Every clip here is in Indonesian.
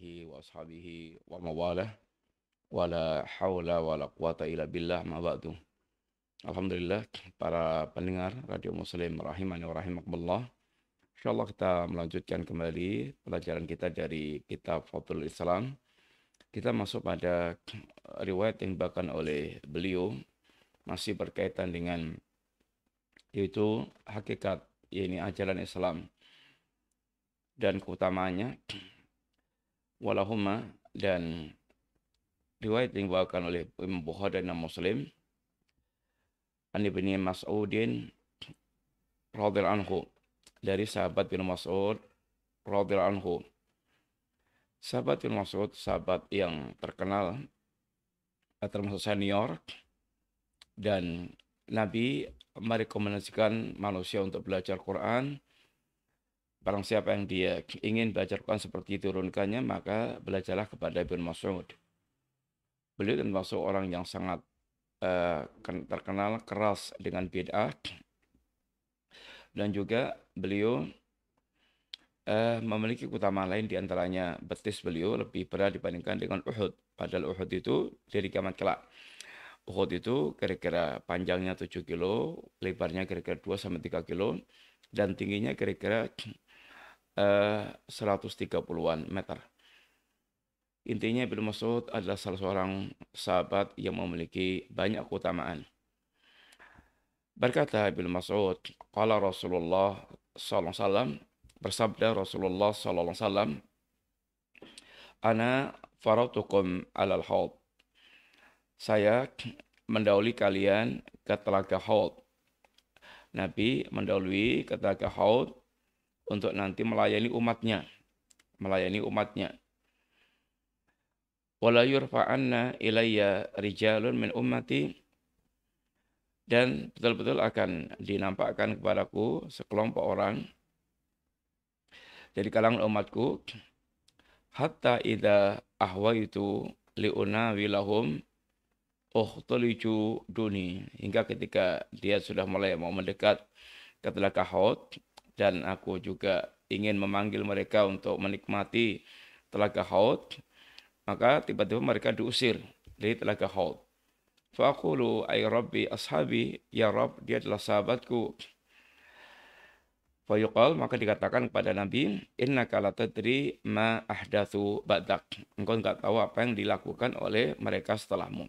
alihi wa ashabihi wa mawalah wa la hawla wa la quwata illa billah ma ba'du. Alhamdulillah para pendengar Radio Muslim rahimani wa rahimakumullah. Insyaallah kita melanjutkan kembali pelajaran kita dari kitab Fathul Islam. Kita masuk pada riwayat yang dibawakan oleh beliau masih berkaitan dengan yaitu hakikat yakni ajaran Islam dan keutamaannya. Walahumma, dan riwayat yang dibawakan oleh Imam Bukhari dan Muslim an Ibni Mas'udin radhiyallahu anhu, dari sahabat bin Mas'ud radhiyallahu anhu. Sahabat bin Mas'ud sahabat yang terkenal, termasuk senior, dan Nabi merekomendasikan manusia untuk belajar Quran. Barang siapa yang dia ingin belajar Quran seperti diturunkannya, maka belajarlah kepada Ibn Mas'ud. Beliau termasuk orang yang sangat terkenal keras dengan bid'ah, dan juga beliau memiliki keutamaan lain, diantaranya betis beliau lebih berat dibandingkan dengan Uhud. Padahal Uhud itu dari kiamat kelak. Uhud itu kira-kira panjangnya 7 kilo, lebarnya kira-kira 2-3 kilo, dan tingginya kira-kira 130-an meter. Intinya Ibnu Mas'ud adalah salah seorang sahabat yang memiliki banyak keutamaan. Berkata Ibnu Mas'ud, qala Rasulullah sallallahu alaihi wasallam, bersabda Rasulullah sallallahu alaihi wasallam, ana faratukum alal haud. Saya mendahului kalian ke telaga haud. Nabi mendahului ke telaga haud untuk nanti melayani umatnya. Wala yurfa'anna ilayya rijalun min ummati, dan betul-betul akan dinampakkan kepadaku sekelompok orang dari kalangan umatku, hatta idza ahwaitu liunawi lahum ukhtuliju duni, hingga ketika dia sudah mulai mau mendekat ke telaga haud dan aku juga ingin memanggil mereka untuk menikmati telaga haud, maka tiba-tiba mereka diusir dari telaga haud. Faqulu ay rabbi ashabi, ya Rabb, dia adalah sahabatku. Fayuqal, maka dikatakan kepada Nabi, innaka la tadri ma ahdatsu ba'dak, engkau enggak tahu apa yang dilakukan oleh mereka setelahmu.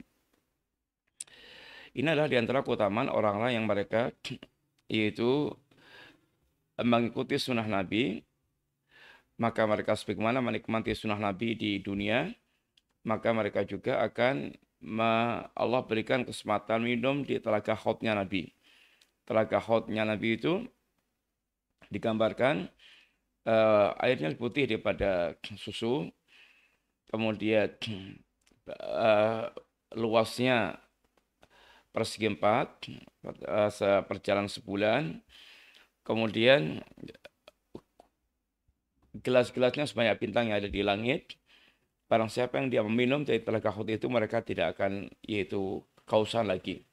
Ini adalah diantara keutamaan orang-orang yang mereka yaitu mengikuti sunnah Nabi. Maka mereka sebagaimana menikmati sunnah Nabi di dunia, maka mereka juga akan Allah berikan kesempatan minum di telaga haudnya Nabi. Telaga haudnya Nabi itu digambarkan airnya lebih putih daripada susu, kemudian luasnya persegi 4, seperjalan sebulan, kemudian gelas-gelasnya sebanyak bintang yang ada di langit. Barang siapa yang dia meminum dari telaga haud itu, mereka tidak akan yaitu kehausan lagi.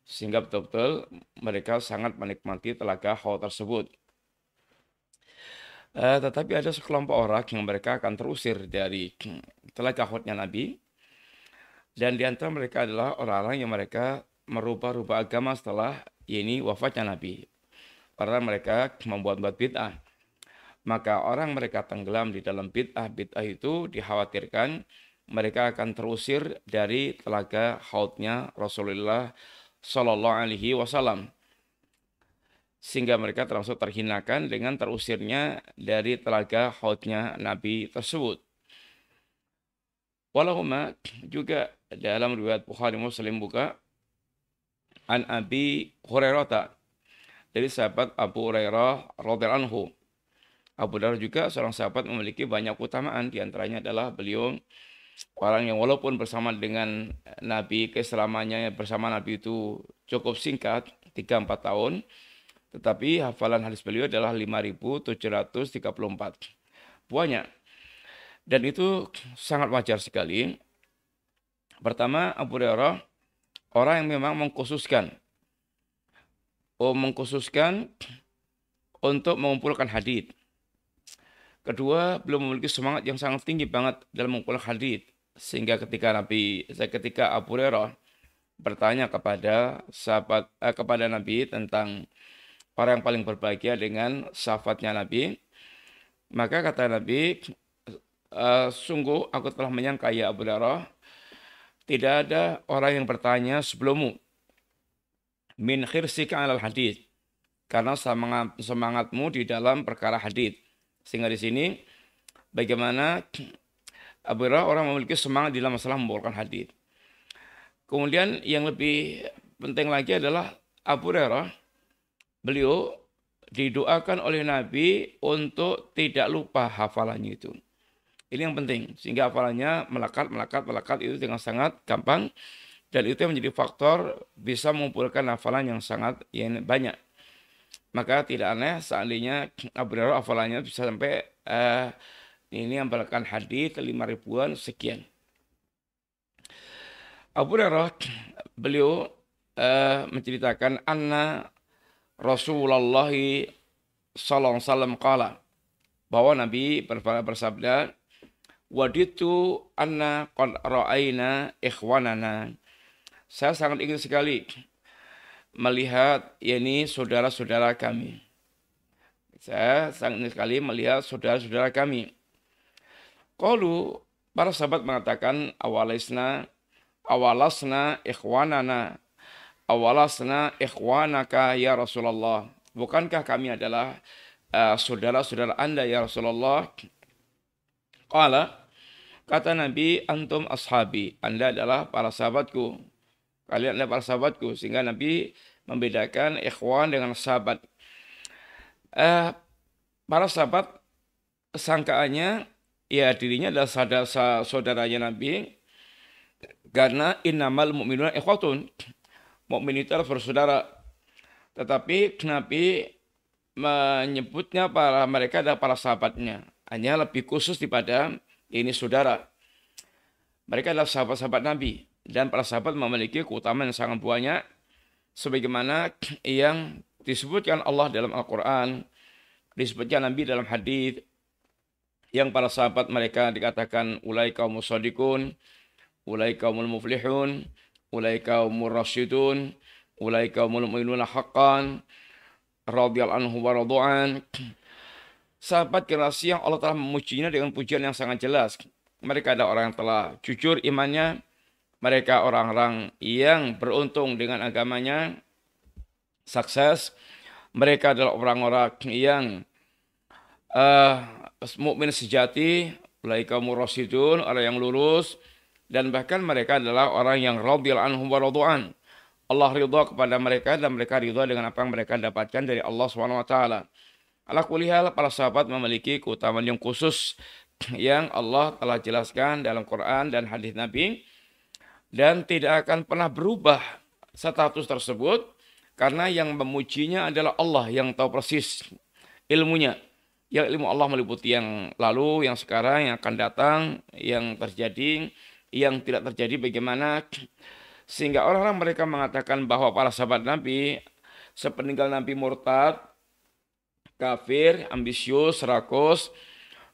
Sehingga betul-betul mereka sangat menikmati telaga haud tersebut. Tetapi ada sekelompok orang yang mereka akan terusir dari telaga haudnya Nabi. Dan di antara mereka adalah orang-orang yang mereka merubah-rubah agama setelah ini wafatnya Nabi. Karena mereka membuat-buat bid'ah. Maka orang mereka tenggelam di dalam bid'ah. Bid'ah itu dikhawatirkan mereka akan terusir dari telaga haudnya Rasulullah Sallallahu Alaihi Wasallam, sehingga mereka termasuk terhinakan dengan terusirnya dari telaga haudnya Nabi tersebut. Walahumma, juga dalam riwayat Bukhari Muslim buka, an Abi Hurairah, dari sahabat Abu Hurairah radhiyallahu anhu. Abu Hurairah juga seorang sahabat memiliki banyak keutamaan. Di antaranya adalah beliau orang yang walaupun bersama dengan Nabi, keselamaannya bersama Nabi itu cukup singkat, 3-4 tahun, tetapi hafalan hadis beliau adalah 5.734. Banyak. Dan itu sangat wajar sekali. Pertama, Abu Hurairah orang yang memang mengkhususkan untuk mengumpulkan hadis. Kedua, beliau memiliki semangat yang sangat tinggi banget dalam mengumpulkan hadis. Sehingga ketika Abu Hurairah bertanya kepada Nabi tentang orang yang paling berbahagia dengan syafaatnya Nabi, maka kata Nabi, sungguh aku telah menyangka ya Abu Hurairah, tidak ada orang yang bertanya sebelummu min khirsika alal hadis, karena semangatmu di dalam perkara hadis. Sehingga di sini bagaimana Abu Hurairah orang memiliki semangat di dalam masalah membawakan hadis. Kemudian yang lebih penting lagi adalah Abu Hurairah, beliau didoakan oleh Nabi untuk tidak lupa hafalannya itu. Ini yang penting, sehingga hafalannya melekat itu dengan sangat gampang, dan itu yang menjadi faktor bisa mengumpulkan hafalan yang sangat banyak. Maka tidak aneh seandainya Abu Hurairah hafalannya bisa sampai ini hafalan hadis 5.000-an sekian. Abu Hurairah beliau menceritakan anna Rasulullah sallallahu alaihi wasallam qala, bahwa Nabi bersabda, waditu anna qad ra'aina ikhwanana. Saya sangat ingin sekali melihat saudara-saudara kami. Saya sangat ingin sekali melihat saudara-saudara kami. Qalu, para sahabat mengatakan, awalasna ikhwanaka ya Rasulullah. Bukankah kami adalah saudara-saudara Anda ya Rasulullah? Qala, kata Nabi, antum ashabi, Anda adalah para sahabatku. Kalian adalah para sahabatku. Sehingga Nabi membedakan ikhwan dengan sahabat. Para sahabat sangkaannya ya dirinya adalah saudaranya Nabi, karena innamal mu'minuna ikhwatun, mukmin itu adalah bersaudara. Tetapi Nabi menyebutnya mereka adalah para sahabatnya, hanya lebih khusus daripada ini saudara. Mereka adalah sahabat-sahabat Nabi, dan para sahabat memiliki keutamaan yang sangat banyak, sebagaimana yang disebutkan Allah dalam Al-Quran, disebutkan Nabi dalam hadis, yang para sahabat mereka dikatakan ulaika humus shadiqun, ulaika humul muflihun, ulaika humur rasyidun, ulaika humul mu'minuna haqqan, radhiyallahu anhu wa radu'an. Sahabat generasi yang Allah telah memujinya dengan pujian yang sangat jelas. Mereka adalah orang yang telah jujur imannya, mereka orang-orang yang beruntung dengan agamanya, sukses. Mereka adalah orang-orang yang mukmin sejati, ulaika humur rasyidun, orang yang lurus, dan bahkan mereka adalah orang yang radhiyallahu anhum wa radu'an. Allah ridha kepada mereka dan mereka ridha dengan apa yang mereka dapatkan dari Allah SWT. Ala kulli hal, para sahabat memiliki keutamaan yang khusus yang Allah telah jelaskan dalam Quran dan hadis Nabi, dan tidak akan pernah berubah status tersebut, karena yang memujinya adalah Allah yang tahu persis ilmunya. Yang ilmu Allah meliputi yang lalu, yang sekarang, yang akan datang, yang terjadi, yang tidak terjadi bagaimana. Sehingga orang-orang mereka mengatakan bahwa para sahabat Nabi sepeninggal Nabi murtad, kafir, ambisius, rakus,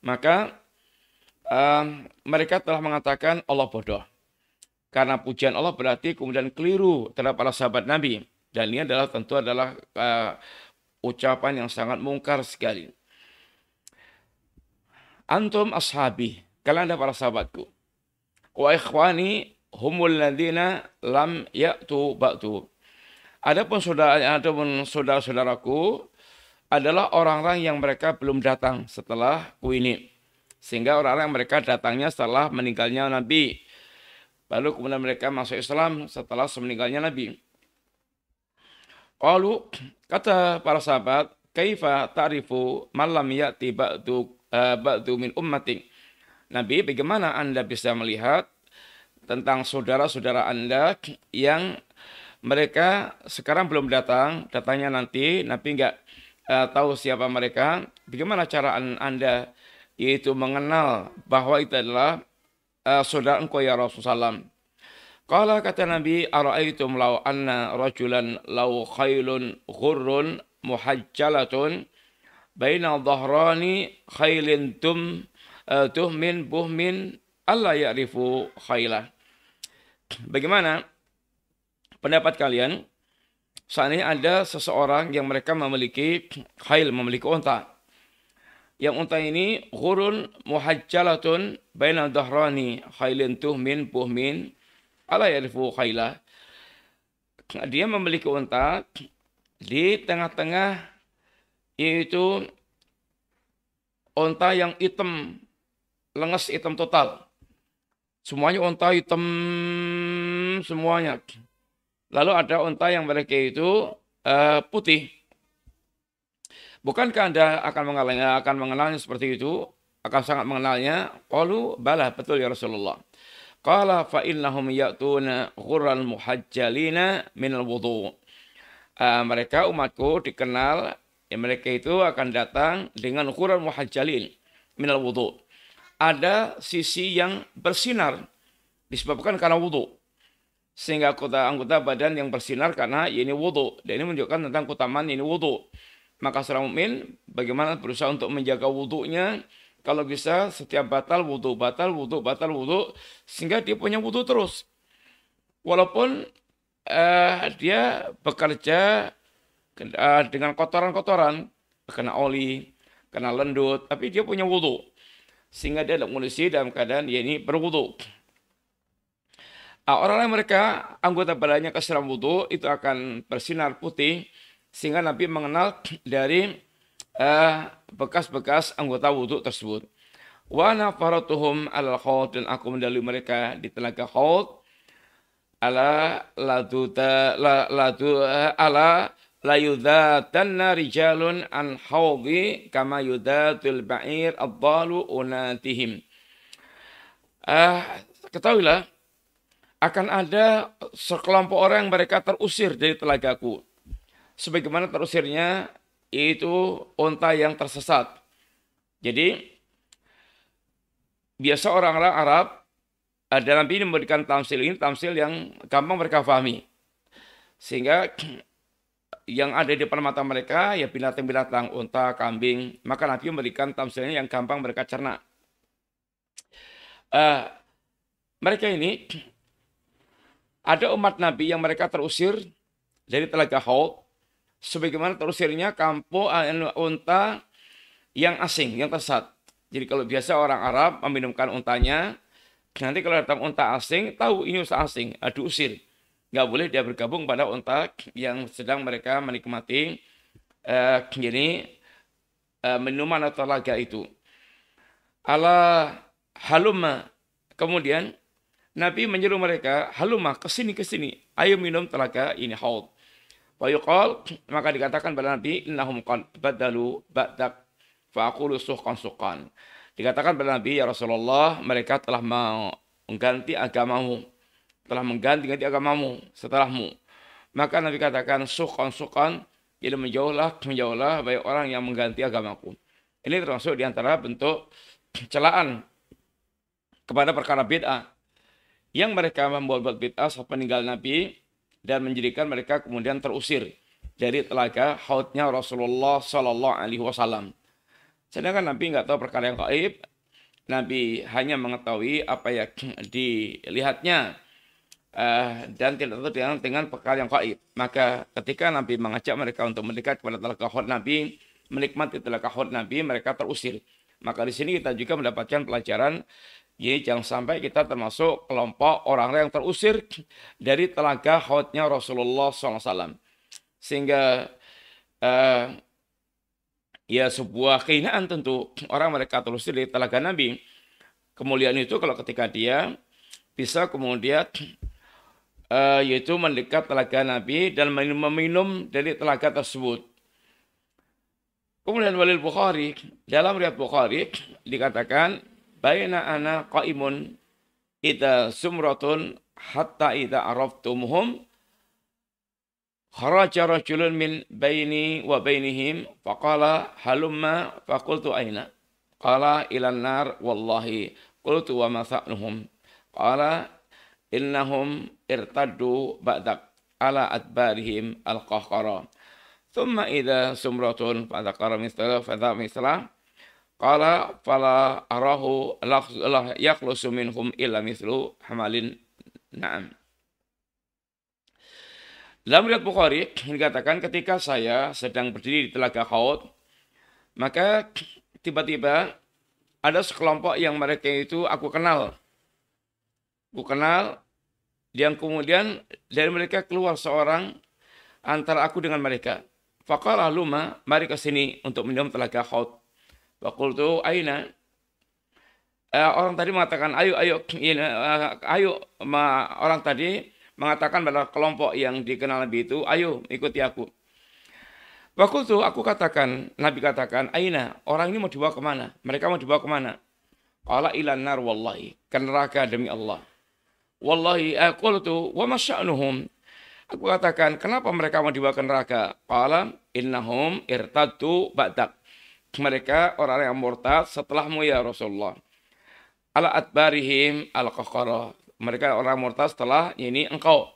maka mereka telah mengatakan Allah bodoh. Karena pujian Allah berarti kemudian keliru terhadap para sahabat Nabi. Dan ini tentu adalah ucapan yang sangat mungkar sekali. Antum ashabi, kalian adalah para sahabatku. Wa ikhwani humul ladzina lam ya'tu ba'du. Adapun saudara-saudaraku adalah orang-orang yang mereka belum datang setelah ku ini. Sehingga orang-orang yang mereka datangnya setelah meninggalnya Nabi. Lalu kemudian mereka masuk Islam setelah meninggalnya Nabi. Qalu, kata para sahabat, kaifa ta'rifu man lam ya'ti ba'du min ummatik. Nabi, bagaimana Anda bisa melihat tentang saudara-saudara Anda yang mereka sekarang belum datang, datangnya nanti, Nabi enggak tahu siapa mereka. Bagaimana cara Anda yaitu mengenal bahwa itu adalah saudara engkau ya Rasulullah? Qala, kata Nabi, ara'aitum law anna rajulan law khailun ghurrun muhajjalatun baina dhahrani khailin tuhmin buhmin alla ya'rifu khailah. Bagaimana pendapat kalian seandainya ada seseorang yang mereka memiliki khail, memiliki unta. Yang unta ini ghurun muhajjalatun baina dhahrani khailin tuhmin buhmin alla ya'rifu khailah. Dia memiliki unta, di tengah-tengah yaitu unta yang hitam, lengas hitam total. Semuanya unta hitam semuanya. Lalu ada unta yang mereka itu putih. Bukankah Anda akan mengenalnya seperti itu? Akan sangat mengenalnya? Qalu bala, betul ya Rasulullah. Qala fa innahum ya'tuna ghurran muhajjalina minal wudu'. Mereka umatku dikenal, ya mereka itu akan datang dengan ghurran muhajjalin minal wudu'. Ada sisi yang bersinar disebabkan karena wudu. Sehingga anggota badan yang bersinar karena ini wudu. Dan ini menunjukkan tentang keutamaan ini wudu. Maka seorang mukmin bagaimana berusaha untuk menjaga wudunya. Kalau bisa setiap batal wudu, batal wudu, batal wudu. Sehingga dia punya wudu terus. Walaupun dia bekerja dengan kotoran-kotoran. Kena oli, kena lendut. Tapi dia punya wudu. Sehingga dia dalam kondisi dalam keadaan dia ini berwudu. Orang-orang mereka anggota badannya kesiram wudu itu akan bersinar putih. Sehingga Nabi mengenal dari bekas-bekas anggota wudu tersebut. Wa nafaratuhum alal khawd, dan aku mendalui mereka di telaga khawd. Ala layudhatanna rijalun an hawdi kama yudhatul ba'ir ad-dalu unatihim. Ketahuilah, akan ada sekelompok orang yang mereka terusir dari telagaku. Sebagaimana terusirnya itu unta yang tersesat. Jadi, biasa orang-orang Arab dalam ini memberikan tamsil yang gampang mereka pahami. Sehingga yang ada di depan mata mereka ya binatang-binatang, unta, kambing. Maka Nabi memberikan tamsilnya yang gampang mereka cerna. Mereka ini ada umat Nabi yang mereka terusir dari telaga Khawd. Sebagaimana terusirnya kampung unta yang asing, yang tersesat. Jadi kalau biasa orang Arab meminumkan untanya, nanti kalau datang unta asing, tahu ini unta asing, diusir. Nggak boleh dia bergabung pada unta yang sedang mereka menikmati minuman atau telaga itu. Ala halumma. Kemudian Nabi menyuruh mereka, halumma, kesini, ayo minum telaga ini haud. Fayuqal, maka dikatakan pada Nabi, innahum qad badalu ba'dak fa'aqulu suhkan. Dikatakan pada Nabi, ya Rasulullah, mereka telah mengganti agamamu. Telah mengganti agamamu setelahmu. Maka Nabi katakan, suhkan. Jadi menjauhlah baik orang yang mengganti agamaku. Ini termasuk diantara bentuk celaan kepada perkara bid'ah. Yang mereka membuat bid'ah saat meninggal Nabi dan menjadikan mereka kemudian terusir dari telaga haudnya Rasulullah Sallallahu Alaihi Wasallam. Sedangkan Nabi nggak tahu perkara yang gaib. Nabi hanya mengetahui apa yang dilihatnya dan tidak tahu dengan perkara yang gaib. Maka ketika Nabi mengajak mereka untuk mendekat kepada telaga haud Nabi, menikmati telaga haud Nabi, mereka terusir. Maka di sini kita juga mendapatkan pelajaran. Jadi jangan sampai kita termasuk kelompok orang-orang yang terusir dari telaga haudnya Rasulullah SAW. Sehingga ya sebuah kehinaan tentu orang mereka terusir dari telaga Nabi. Kemuliaan itu kalau ketika dia bisa kemudian yaitu mendekat telaga Nabi dan meminum dari telaga tersebut. Kemudian walil Bukhari, dalam riwayat Bukhari dikatakan baina ana qaimun idza sumratun hatta idza araftumuhum kharaja rajulun min baini wa bainihim faqala halumma faqultu aina qala ilan nar wallahi qultu wa ma sa'nuhum qala innahum irtaddu ba'dak ala adbarihim al-qahqara Thumma idza sumratun fadzakara mislah qala fala arahu la yakhlusu minhum illa mithlu hamalin na'am. Dalam riwayat Bukhari dikatakan ketika saya sedang berdiri di telaga Khaut, maka tiba-tiba ada sekelompok yang mereka itu aku kenal. Aku kenal, yang kemudian dari mereka keluar seorang antara aku dengan mereka. Faqala luma, mari ke sini untuk minum telaga Khaut. Faqultu aina. Orang tadi mengatakan ayo ayo orang tadi mengatakan pada kelompok yang dikenal Nabi itu, ayo ikuti aku. Faqultu, Nabi katakan, aina, orang ini mau dibawa kemana? Mereka mau dibawa kemana? Qala ilan nar wallahi, ke neraka demi Allah. Wallahi qultu wa ma sya'nuhum? Aku katakan, kenapa mereka mau dibawa ke neraka? Qala innahum irtaddu ba'dak. Mereka orang yang murtad setelahmu ya Rasulullah. Ala adbarihim al-qaqara. Mereka orang murtad setelah ini engkau.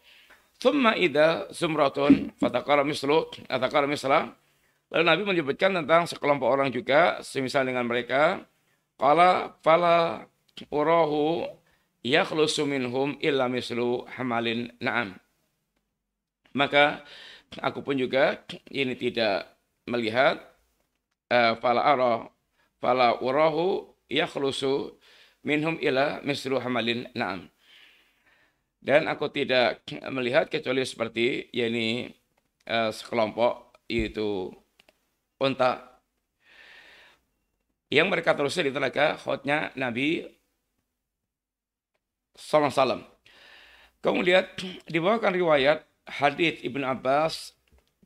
Thumma idza zumratun fatakara mislah. Lalu Nabi menyebutkan tentang sekelompok orang juga semisal dengan mereka. Qala fala urahu yakhlusu minhum illa mislu hamalin na'am. Maka aku pun juga ini tidak melihat fala urahu yakhlusu minhum illa mislu hamalin na'am. Dan aku tidak melihat kecuali seperti yakni sekelompok itu unta yang mereka terusir di telaga Khautnya Nabi sallallahu alaihi wasallam. Kemudian dibawakan riwayat hadits Ibnu Abbas,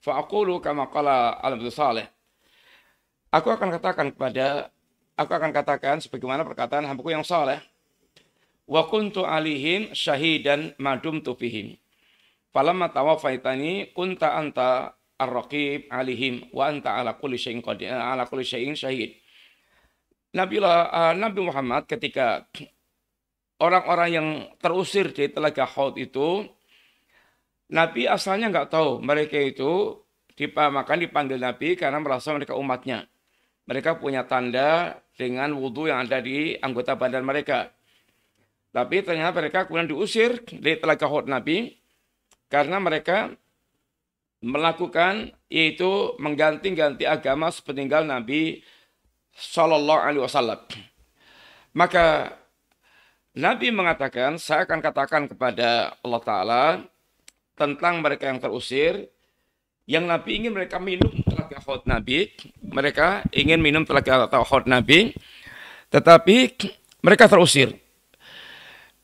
fa aqulu kama qala Al-Abdul Saleh. Aku akan katakan sebagaimana perkataan hambaku yang saleh. Wa kuntu alihim syahidan madumtu fihim. Falamma tawaffaitani kunta anta ar-raqib alihim wa anta ala kulli syai'in syahid. Nabi Muhammad ketika orang-orang yang terusir di telaga Khaut itu, Nabi asalnya nggak tahu mereka itu dipanggil Nabi karena merasa mereka umatnya. Mereka punya tanda dengan wudhu yang ada di anggota badan mereka. Tapi ternyata mereka kemudian diusir di telaga Khaut Nabi karena mereka melakukan yaitu mengganti-ganti agama sepeninggal Nabi Sallallahu Alaihi Wasallam. Maka Nabi mengatakan, saya akan katakan kepada Allah Ta'ala tentang mereka yang terusir, yang Nabi ingin mereka minum telaga Khaut Nabi, mereka ingin minum telaga Khaut Nabi, tetapi mereka terusir.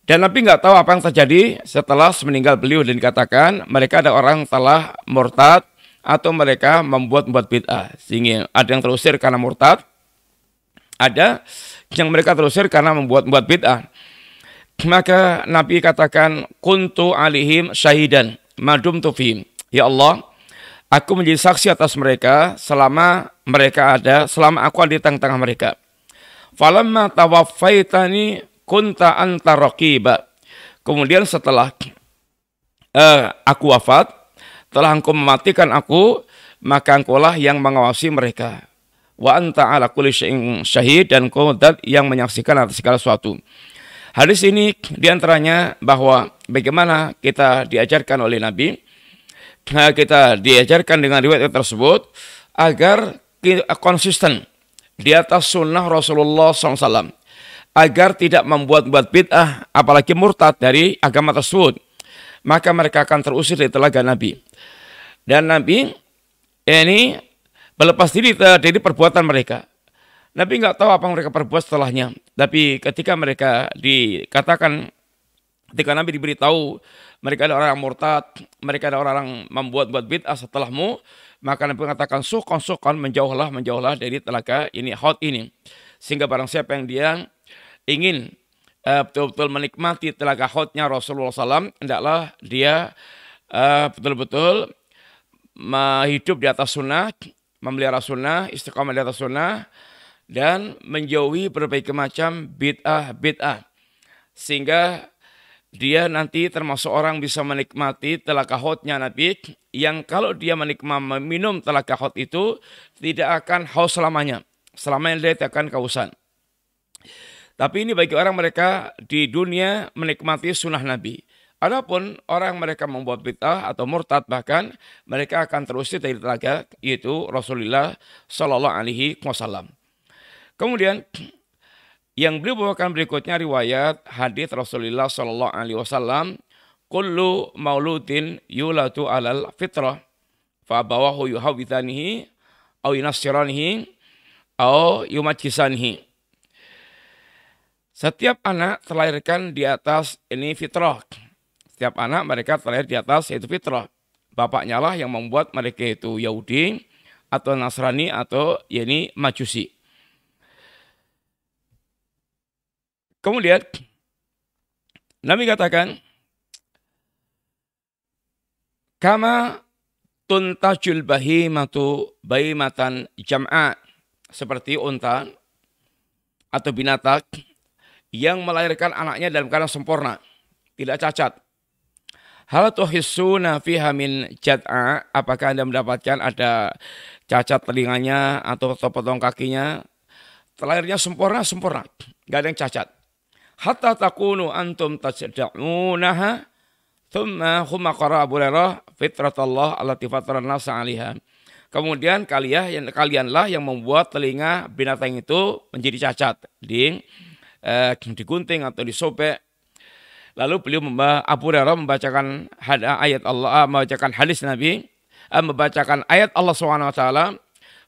Dan Nabi nggak tahu apa yang terjadi setelah meninggal beliau dan dikatakan mereka ada orang telah murtad atau mereka membuat bid'ah. Sehingga ada yang terusir karena murtad, ada yang mereka terusir karena membuat bid'ah. Maka Nabi katakan kuntu alihim syahidan madumtu fihim. Ya Allah, aku menjadi saksi atas mereka selama aku ada di tengah-tengah mereka. Falamma tawaffaitani kunta anta raqiba. Kemudian setelah aku wafat, telah engkau mematikan aku, maka engkaulah yang mengawasi mereka. Wa anta ala kulli syai'in syahid, dan engkau zat yang menyaksikan atas segala sesuatu. Hadis ini diantaranya bahwa bagaimana kita diajarkan oleh Nabi, kita diajarkan dengan riwayat tersebut agar kita konsisten di atas sunnah Rasulullah SAW. Agar tidak membuat bid'ah, apalagi murtad dari agama tersebut. Maka mereka akan terusir dari telaga Nabi. Dan Nabi ini melepas diri dari perbuatan mereka. Nabi nggak tahu apa yang mereka perbuat setelahnya. Tapi ketika mereka ketika Nabi diberitahu mereka ada orang yang murtad, mereka ada orang yang membuat bid'ah setelahmu, maka Nabi mengatakan sukon menjauhlah dari telaga ini, Khaut ini. Sehingga barang siapa yang dia ingin betul-betul menikmati telaga Khautnya Rasulullah SAW, hendaklah dia betul-betul hidup di atas sunnah, memelihara sunnah, istiqamah di atas sunnah, dan menjauhi berbagai macam bid'ah. Sehingga dia nanti termasuk orang bisa menikmati telaga haudnya Nabi, yang kalau dia menikmati minum telaga haud itu tidak akan haus selamanya. Selamanya dia tidak akan kehausan. Tapi ini bagi orang mereka di dunia menikmati sunnah Nabi. Adapun orang mereka membuat bid'ah atau murtad, bahkan mereka akan terusir dari telaga, yaitu Rasulullah Shallallahu Alaihi Wasallam. Kemudian yang beliau bawakan berikutnya riwayat hadis Rasulullah Shallallahu Alaihi Wasallam, kullu mauludin yulatu alal fitrah, fa bawahu yuhawidanihi, au yunasiranihi, au yumajisanihi. Setiap anak terlahirkan di atas ini fitrah. Setiap anak mereka terlahir di atas yaitu fitrah. Bapaknya lah yang membuat mereka itu Yahudi atau Nasrani atau yakni Majusi. Kemudian Nabi katakan, kama tuntajul bahimatu bahimatan jam'a, seperti unta atau binatang yang melahirkan anaknya dalam keadaan sempurna, tidak cacat. Hal tuhissuna fiha min jad'a, apakah Anda mendapatkan ada cacat telinganya atau potong kakinya? Terlahirnya sempurna, enggak ada yang cacat. Hatta takunu antum tajda'unaha thumma humma qara Abu Hurairah fitratallah allati fataran nasa 'alaiha. Kemudian kalianlah yang membuat telinga binatang itu menjadi cacat, digunting atau disobek. Lalu beliau Abu Hurairah membacakan ayat Allah, membacakan hadis Nabi, membacakan ayat Allah SWT,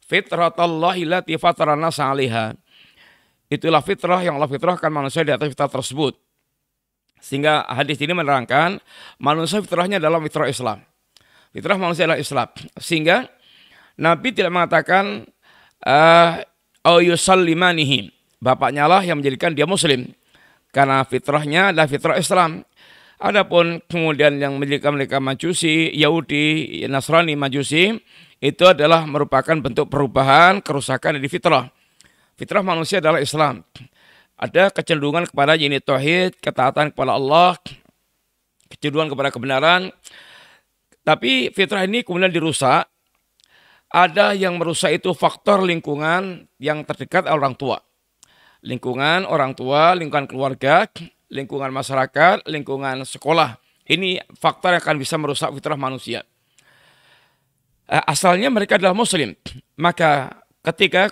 fitratallahi allati fataran nasa 'alaiha. Itulah fitrah yang Allah fitrahkan manusia di atas fitrah tersebut. Sehingga hadis ini menerangkan manusia fitrahnya adalah fitrah Islam. Fitrah manusia adalah Islam. Sehingga Nabi tidak mengatakan yusallimanihim, bapaknya lah yang menjadikan dia muslim, karena fitrahnya adalah fitrah Islam. Adapun kemudian yang menjadikan mereka Majusi, Yahudi, Nasrani, Majusi, itu adalah merupakan bentuk perubahan, kerusakan dari fitrah. Fitrah manusia adalah Islam. Ada kecenderungan kepada yaitu tauhid, ketaatan kepada Allah, kecenderungan kepada kebenaran. Tapi fitrah ini kemudian dirusak. Ada yang merusak itu faktor lingkungan yang terdekat orang tua. Lingkungan orang tua, lingkungan keluarga, lingkungan masyarakat, lingkungan sekolah. Ini faktor yang akan bisa merusak fitrah manusia. Asalnya mereka adalah muslim. Maka ketika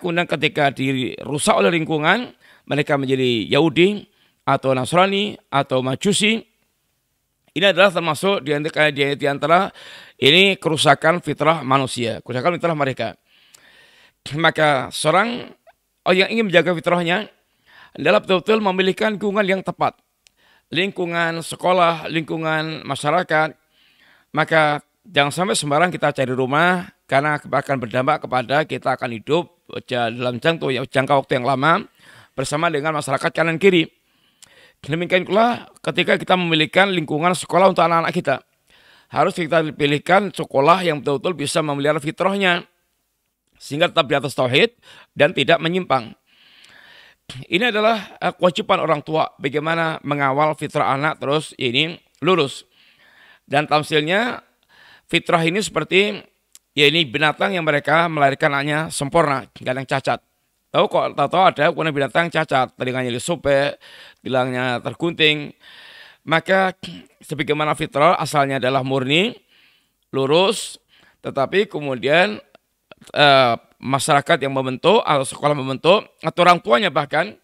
dirusak oleh lingkungan, mereka menjadi Yahudi atau Nasrani atau Majusi. Ini adalah termasuk di antara ini kerusakan fitrah manusia, kerusakan fitrah mereka. Maka seorang yang ingin menjaga fitrahnya adalah betul-betul memilihkan lingkungan yang tepat. Lingkungan sekolah, lingkungan masyarakat. Maka jangan sampai sembarang kita cari rumah, karena akan berdampak kepada kita akan hidup dalam jangka waktu yang lama bersama dengan masyarakat kanan kiri. Demikian pula ketika kita memilihkan lingkungan sekolah untuk anak-anak kita. Harus kita pilihkan sekolah yang betul-betul bisa memelihara fitrahnya, sehingga tetap di atas tauhid dan tidak menyimpang. Ini adalah kewajiban orang tua, bagaimana mengawal fitrah anak terus ini lurus. Dan tamsilnya fitrah ini seperti ini binatang yang mereka melahirkan anaknya sempurna, nggak ada yang cacat. Tahu ada binatang cacat, telinganya disobek, tilangnya tergunting. Maka sebagaimana fitrah asalnya adalah murni, lurus, tetapi kemudian masyarakat yang membentuk atau sekolah membentuk atau orang tuanya bahkan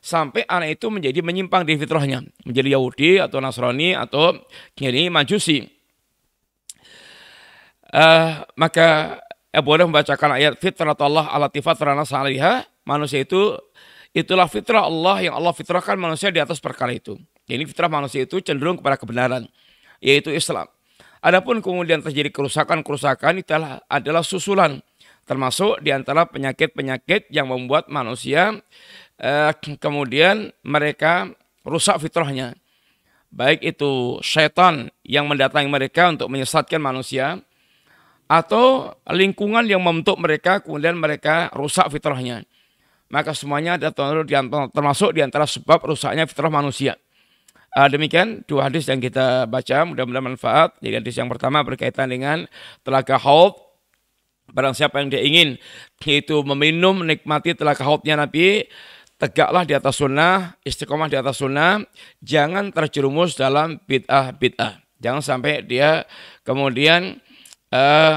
sampai anak itu menjadi menyimpang di fitrahnya, menjadi Yahudi atau Nasrani atau ini Majusi. Maka boleh membacakan ayat fitratullah allati fatarana 'alaiha, manusia itulah fitrah Allah yang Allah fitrahkan manusia di atas perkara itu. Ini fitrah manusia itu cenderung kepada kebenaran, yaitu Islam. Adapun kemudian terjadi kerusakan-kerusakan itu adalah susulan, termasuk di antara penyakit-penyakit yang membuat manusia kemudian mereka rusak fitrahnya. Baik itu syaitan yang mendatangi mereka untuk menyesatkan manusia, atau lingkungan yang membentuk mereka kemudian mereka rusak fitrahnya. Maka semuanya ada termasuk di antara sebab rusaknya fitrah manusia. Demikian dua hadis yang kita baca, mudah-mudahan manfaat. Jadi hadis yang pertama berkaitan dengan telaga haud. Barang siapa yang dia ingin yaitu meminum, nikmati telaga haudnya Nabi, tegaklah di atas sunnah, istiqomah di atas sunnah, jangan terjerumus dalam bid'ah. Jangan sampai dia kemudian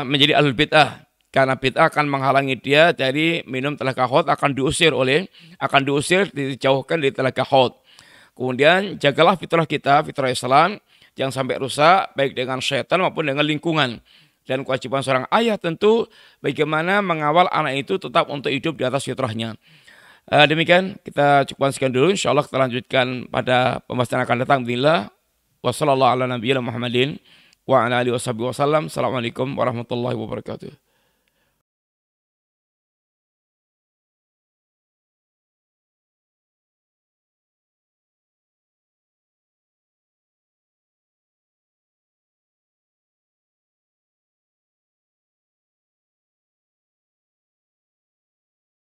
menjadi ahlul bid'ah. Karena bid'ah akan menghalangi dia dari minum telaga haud, akan diusir, dijauhkan dari telaga haud. Kemudian jagalah fitrah kita, fitrah Islam, jangan sampai rusak baik dengan syaitan maupun dengan lingkungan. Dan kewajiban seorang ayah tentu bagaimana mengawal anak itu tetap untuk hidup di atas fitrahnya. Demikian kita cukupkan sekian dulu. InsyaAllah kita lanjutkan pada pembahasan yang akan datang. Bismillah. Wassalamualaikum warahmatullahi wabarakatuh.